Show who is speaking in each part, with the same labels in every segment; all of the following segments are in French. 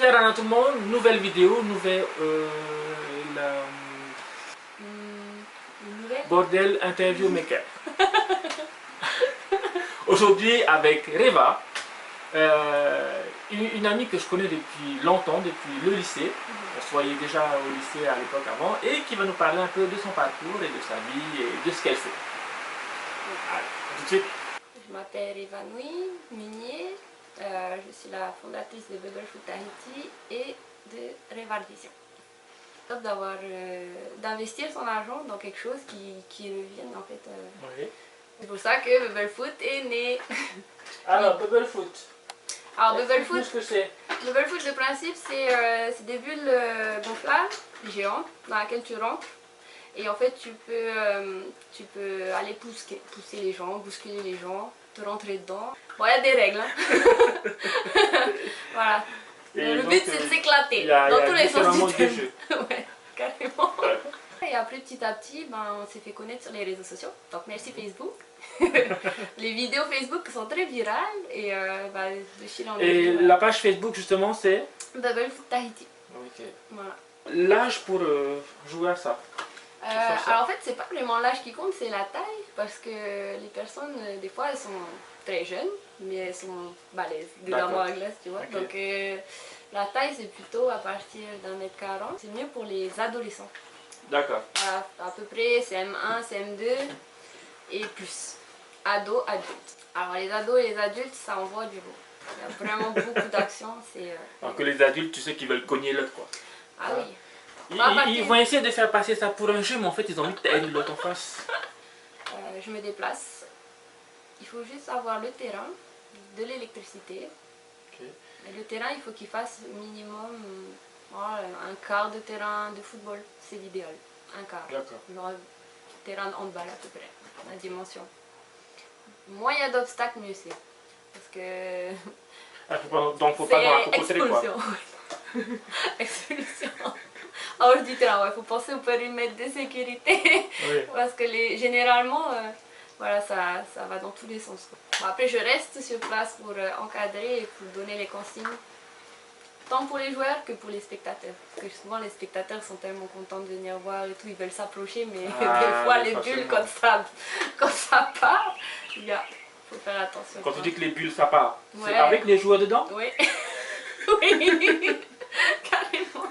Speaker 1: Bienvenue à tout le monde, nouvelle vidéo, bordel interview maker. Aujourd'hui avec Reva, une amie que je connais depuis longtemps, depuis le lycée. On se voyait déjà au lycée à l'époque avant, et qui va nous parler un peu de son parcours et de sa vie et de ce qu'elle fait. Allez, tout de suite.
Speaker 2: Je m'appelle Reva Munier, je suis la fondatrice de Bubble Food Tahiti et de Reva Vision. Top d'avoir d'investir son argent dans quelque chose qui revienne en fait.
Speaker 1: Oui.
Speaker 2: C'est pour ça que Bubble Food est né.
Speaker 1: Alors, Bubble Food.
Speaker 2: Alors Bubble Food,
Speaker 1: ce que c'est.
Speaker 2: Bubble Food, le principe c'est des bulles gonflables géantes dans lesquelles tu rentres. Et en fait, tu peux aller pousser les gens, bousculer les gens, te rentrer dedans. Bon, il y a des règles. Hein. Voilà.
Speaker 1: Et
Speaker 2: le
Speaker 1: donc,
Speaker 2: but, c'est de s'éclater dans tous les sens du terme. Ouais, carrément. Et après, petit à petit, on s'est fait connaître sur les réseaux sociaux. Donc, merci Facebook. Les vidéos Facebook sont très virales. Et de fil en aiguille.
Speaker 1: Et la page Facebook, justement, c'est
Speaker 2: Bubble Food Tahiti.
Speaker 1: Ok.
Speaker 2: Voilà.
Speaker 1: L'âge pour jouer à ça.
Speaker 2: Alors en fait, c'est pas vraiment l'âge qui compte, c'est la taille, parce que les personnes, des fois, elles sont très jeunes, mais elles sont balèzes, des armoires à glace, tu vois. Okay. Donc la taille, c'est plutôt à partir d'1m40. C'est mieux pour les adolescents.
Speaker 1: D'accord.
Speaker 2: Voilà, à peu près CM1, CM2 et plus. Ados, adultes. Alors les ados et les adultes, ça envoie du lourd. Il y a vraiment beaucoup d'actions.
Speaker 1: Alors que les adultes, tu sais qu'ils veulent cogner l'autre, quoi.
Speaker 2: Ah oui.
Speaker 1: Ils vont essayer de faire passer ça pour un jeu, mais en fait, ils ont envie que tu aides l'autre en face.
Speaker 2: Je me déplace. Il faut juste avoir le terrain, de l'électricité. Okay. Le terrain, il faut qu'il fasse minimum un quart de terrain de football. C'est l'idéal. Un quart. Genre terrain de handball à peu près, la dimension. Moins il y a d'obstacles, mieux c'est. Parce que...
Speaker 1: donc, faut pas avoir un cocoterie, quoi.
Speaker 2: Expulsion. Hors du terrain, il faut penser au périmètre de sécurité. Oui. Parce que généralement, voilà, ça va dans tous les sens. Bon, après, je reste sur place pour encadrer et pour donner les consignes, tant pour les joueurs que pour les spectateurs. Parce que souvent, les spectateurs sont tellement contents de venir voir et tout, ils veulent s'approcher, mais des fois, les bulles, quand ça part, il faut faire attention.
Speaker 1: Quand tu dis que les bulles, ça part, c'est avec les joueurs dedans?
Speaker 2: Oui. Oui. Carrément.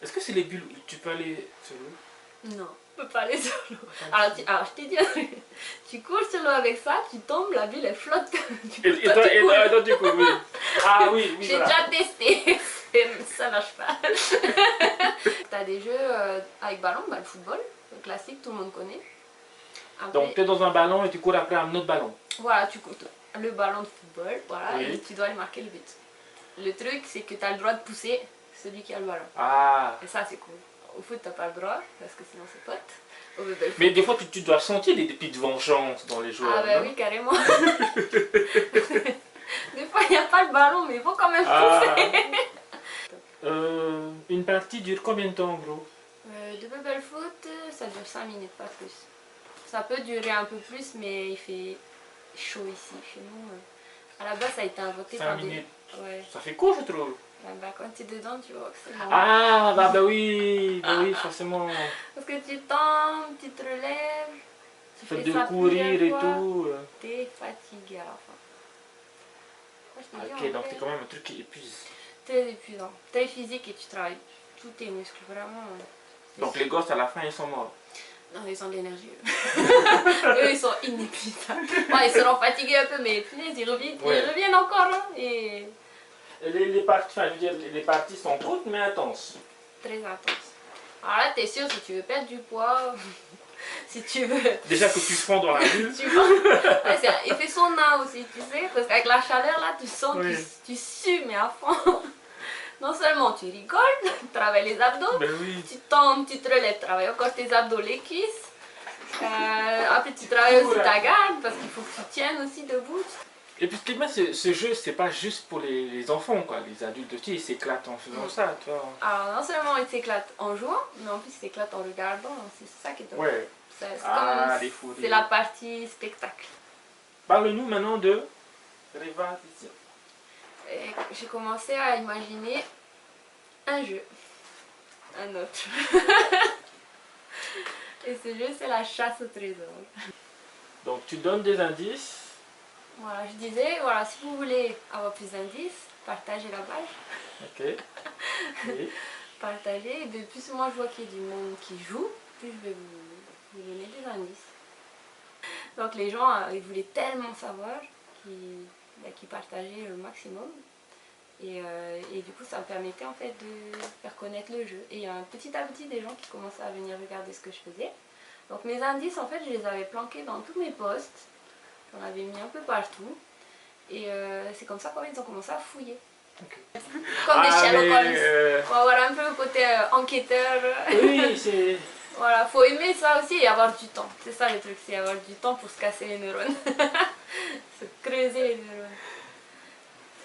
Speaker 1: Est-ce que c'est les bulles où tu peux aller sur l'eau?
Speaker 2: Non, on peut pas aller sur l'eau. Alors, je t'ai dit un truc. Tu cours sur l'eau avec ça, tu tombes, la bulle elle flotte.
Speaker 1: Et toi, tu cours, oui. Ah oui, oui.
Speaker 2: J'ai déjà testé. Ça marche pas. T'as des jeux avec ballon, le football, le classique, tout le monde connaît. Après,
Speaker 1: donc tu es dans un ballon et tu cours après un autre ballon.
Speaker 2: Voilà, tu cours le ballon de football, voilà, oui. Et tu dois aller marquer le but. Le truc, c'est que tu as le droit de pousser celui qui a le ballon. Ah. Et ça, c'est cool. Au foot, t'as pas le droit, parce que sinon c'est pote.
Speaker 1: Mais des fois, tu dois sentir des petites vengeances dans les joueurs.
Speaker 2: Ah bah oui, carrément. Des fois, il n'y a pas le ballon, mais il faut quand même pousser.
Speaker 1: Une partie dure combien de temps, en gros?
Speaker 2: De Bubble Foot, ça dure 5 minutes, pas plus. Ça peut durer un peu plus, mais il fait chaud ici, chez nous. À la base, ça a été inventé par des... 5 minutes. Ouais.
Speaker 1: Ça fait court, je trouve.
Speaker 2: Quand tu es dedans, tu vois que c'est long.
Speaker 1: Ah, bah oui, forcément. Parce
Speaker 2: que tu tombes, tu te relèves, tu fais
Speaker 1: de courir et tout.
Speaker 2: Tu es fatigué à la fin.
Speaker 1: Ok, donc c'est quand même un truc qui épuise.
Speaker 2: Très épuisant, très physique et tu travailles tous tes muscles, vraiment.
Speaker 1: Donc les gosses à la fin, ils sont morts.
Speaker 2: Non, ils ont de l'énergie. Eux, ils sont inépuisables. Ils seront fatigués un peu, mais punaise, ils reviennent encore. Hein, et...
Speaker 1: Les parties sont courtes mais intenses.
Speaker 2: Très intenses. Alors là, t'es sûr, si tu veux perdre du poids, si tu veux...
Speaker 1: Déjà que tu fonds dans la bulle.
Speaker 2: Il fait son nain aussi, tu sais, parce qu'avec la chaleur, là, tu sens, tu sues, mais à fond. Non seulement tu rigoles, tu travailles les abdos, tu tombes, tu te relèves, tu travailles encore tes abdos, les cuisses. Après, tu travailles aussi ta garde, parce qu'il faut que tu tiennes aussi debout.
Speaker 1: Et puis ce jeu, c'est pas juste pour les enfants, quoi. Les adultes aussi, ils s'éclatent en faisant ça, tu vois.
Speaker 2: Alors non seulement ils s'éclatent en jouant, mais en plus ils s'éclatent en regardant, c'est ça qui est top.
Speaker 1: Ouais.
Speaker 2: C'est la partie spectacle.
Speaker 1: Parle-nous maintenant de Reva Vision.
Speaker 2: j'ai commencé à imaginer un jeu. Un autre. Et ce jeu, c'est la chasse au trésor.
Speaker 1: Donc tu donnes des indices.
Speaker 2: Voilà, je disais, voilà, si vous voulez avoir plus d'indices, partagez la page.
Speaker 1: Ok. Oui.
Speaker 2: Partagez. Et de plus moi je vois qu'il y a du monde qui joue, plus je vais vous donner des indices. Donc les gens, ils voulaient tellement savoir qu'ils partageaient le maximum. Et du coup ça me permettait en fait de faire connaître le jeu. Et il y a petit à petit des gens qui commençaient à venir regarder ce que je faisais. Donc mes indices en fait je les avais planqués dans tous mes posts. J'en avais mis un peu partout. Et c'est comme ça qu'ils ont commencé à fouiller.
Speaker 1: Okay.
Speaker 2: Comme des Sherlock Holmes. On va voir un peu le côté enquêteur.
Speaker 1: Oui, c'est...
Speaker 2: Voilà, faut aimer ça aussi et avoir du temps. C'est ça le truc, c'est avoir du temps pour se casser les neurones. Se creuser les neurones.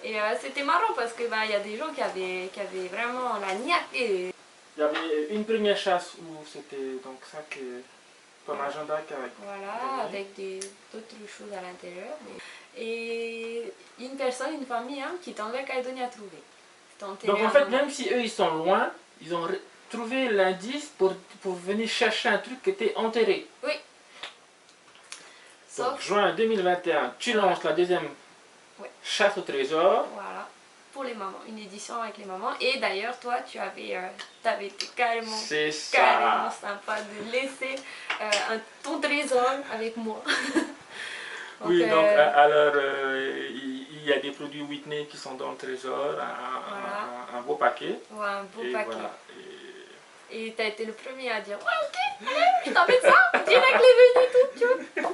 Speaker 2: Et c'était marrant parce que y a des gens qui avaient vraiment la niaque. Et...
Speaker 1: Il y avait une première chasse où c'était donc ça que... Comme agenda avec...
Speaker 2: Voilà, avec d'autres choses à l'intérieur. Et une personne, une famille qui est en Nouvelle-Calédonie à trouver.
Speaker 1: Donc en fait, même si eux ils sont loin, ils ont trouvé l'indice pour venir chercher un truc qui était enterré.
Speaker 2: Oui.
Speaker 1: Sauf... Donc juin 2021, tu lances la deuxième chasse au trésor.
Speaker 2: Voilà. Pour les mamans, une édition avec les mamans. Et d'ailleurs, toi, tu avais été carrément sympa de laisser ton trésor avec moi. Donc,
Speaker 1: oui, donc alors il y a des produits Whitney qui sont dans le trésor, un beau paquet.
Speaker 2: Ouais, un beau paquet.
Speaker 1: Voilà.
Speaker 2: Et tu as été le premier à dire ouais, ok, je t'emmène ça, direct les venus tout, tu vois.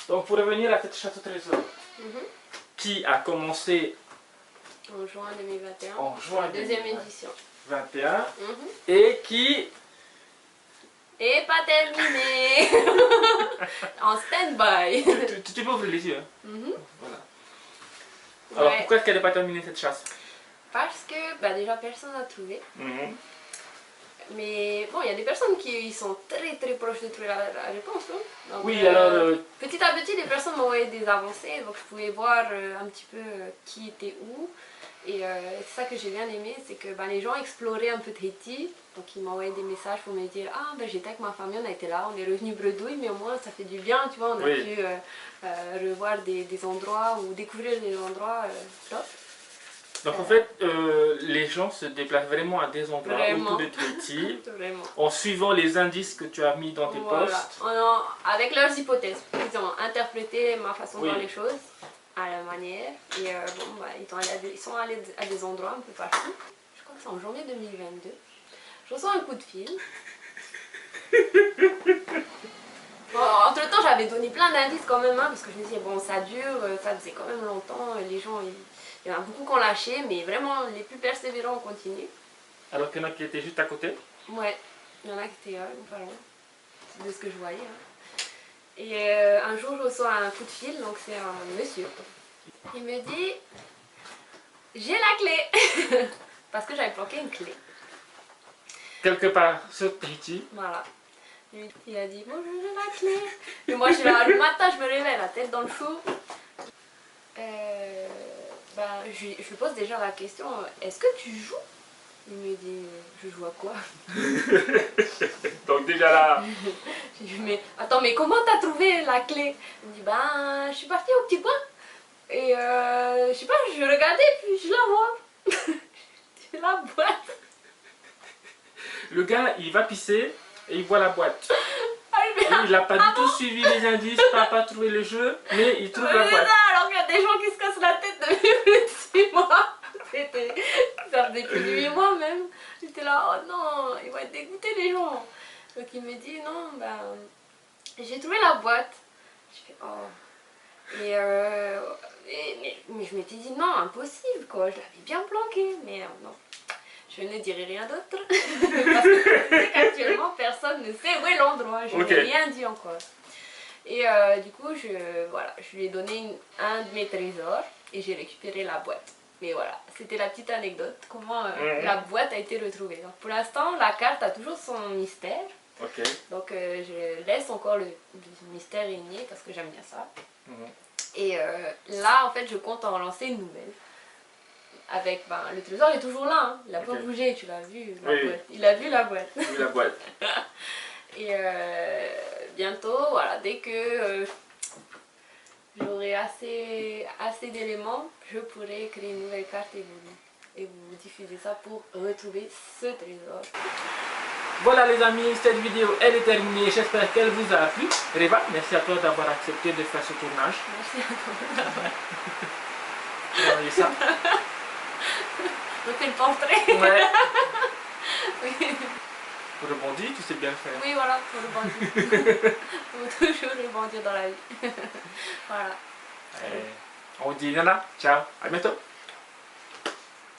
Speaker 1: Donc pour revenir à cette chasse au trésor, qui a commencé
Speaker 2: en juin 2021,
Speaker 1: en juin
Speaker 2: deuxième édition
Speaker 1: 21, et qui
Speaker 2: est pas terminé. En stand-by.
Speaker 1: Tu peux ouvrir les yeux. Voilà. Alors pourquoi est-ce qu'elle n'est pas terminée cette chasse?
Speaker 2: Parce que déjà personne n'a trouvé. Mais bon, il y a des personnes qui sont très proches de trouver la réponse. Hein. Donc,
Speaker 1: oui, alors...
Speaker 2: petit à petit, les personnes m'envoyaient des avancées, donc je pouvais voir un petit peu qui était où. Et c'est ça que j'ai bien aimé, c'est que les gens exploraient un peu Tahiti. Donc ils m'envoyaient des messages pour me dire ah j'étais avec ma famille, on a été là, on est revenu bredouille, mais au moins ça fait du bien, tu vois, on a pu revoir des endroits ou découvrir des endroits top.
Speaker 1: Donc en fait, les gens se déplacent vraiment à des endroits autour de Tahiti, en suivant les indices que tu as mis dans tes posts.
Speaker 2: Avec leurs hypothèses, ils ont interprété ma façon de voir les choses à la manière, et ils sont allés à des endroits un peu partout. Je crois que c'est en janvier 2022. Je reçois un coup de fil. Bon, entre temps, j'avais donné plein d'indices quand même, parce que je me disais, bon, ça dure, ça faisait quand même longtemps, les gens... Il y en a beaucoup qui ont lâché, mais vraiment les plus persévérants ont continué. Alors
Speaker 1: qu'il y en a qui étaient juste à côté?
Speaker 2: Ouais, il y en a qui étaient pas loin, de ce que je voyais. Hein. Et un jour, je reçois un coup de fil, donc c'est un monsieur. Il me dit, j'ai la clé. Parce que j'avais planqué une clé.
Speaker 1: Quelque part sur Tahiti.
Speaker 2: Voilà. Il a dit, bon, j'ai la clé. Et moi, le matin, je me réveille, la tête dans le chou. Je lui pose déjà la question, est-ce que tu joues? Il me dit, je joue à quoi?
Speaker 1: Donc déjà là...
Speaker 2: Je lui dis, mais attends, mais comment t'as trouvé la clé? Il me dit, je suis partie au petit coin. Et je sais pas, je regardais, puis je la vois. C'est la boîte.
Speaker 1: Le gars, il va pisser et il voit la boîte. Il n'a pas du tout suivi les indices, pas trouvé le jeu, mais il trouve la boîte.
Speaker 2: Alors qu'il y a des gens qui se cassent la tête depuis plus de 6 mois. Ça faisait plus de 8 mois même. J'étais là, oh non, ils vont être dégoûtés les gens. Donc il me dit, non, j'ai trouvé la boîte. Je fais, oh. Mais je m'étais dit, non, impossible quoi, je l'avais bien planqué. Mais non. Je ne dirai rien d'autre, parce que actuellement personne ne sait où est l'endroit, je n'ai rien dit encore. Et du coup, je lui ai donné un de mes trésors et j'ai récupéré la boîte. Mais voilà, c'était la petite anecdote, comment la boîte a été retrouvée. Donc pour l'instant, la carte a toujours son mystère. Donc je laisse encore le mystère régner parce que j'aime bien ça. Et là, en fait, je compte en lancer une nouvelle. Avec, le trésor est toujours là, hein. Il n'a pas bougé, tu l'as vu, la boîte. Il a vu la boîte.
Speaker 1: Oui, la boîte.
Speaker 2: Et bientôt, voilà, dès que j'aurai assez d'éléments, je pourrai créer une nouvelle carte et vous diffuser ça pour retrouver ce trésor.
Speaker 1: Voilà les amis, cette vidéo elle est terminée, j'espère qu'elle vous a plu. Reva, merci à toi d'avoir accepté de faire ce tournage.
Speaker 2: Merci à toi.
Speaker 1: Travailler ça.
Speaker 2: On fait le portrait.
Speaker 1: Ouais.
Speaker 2: Oui.
Speaker 1: Pour rebondir, tu sais bien le faire.
Speaker 2: Oui, voilà, pour rebondir. Faut toujours rebondir dans la vie. Voilà.
Speaker 1: On vous dit Nana, ciao, à bientôt.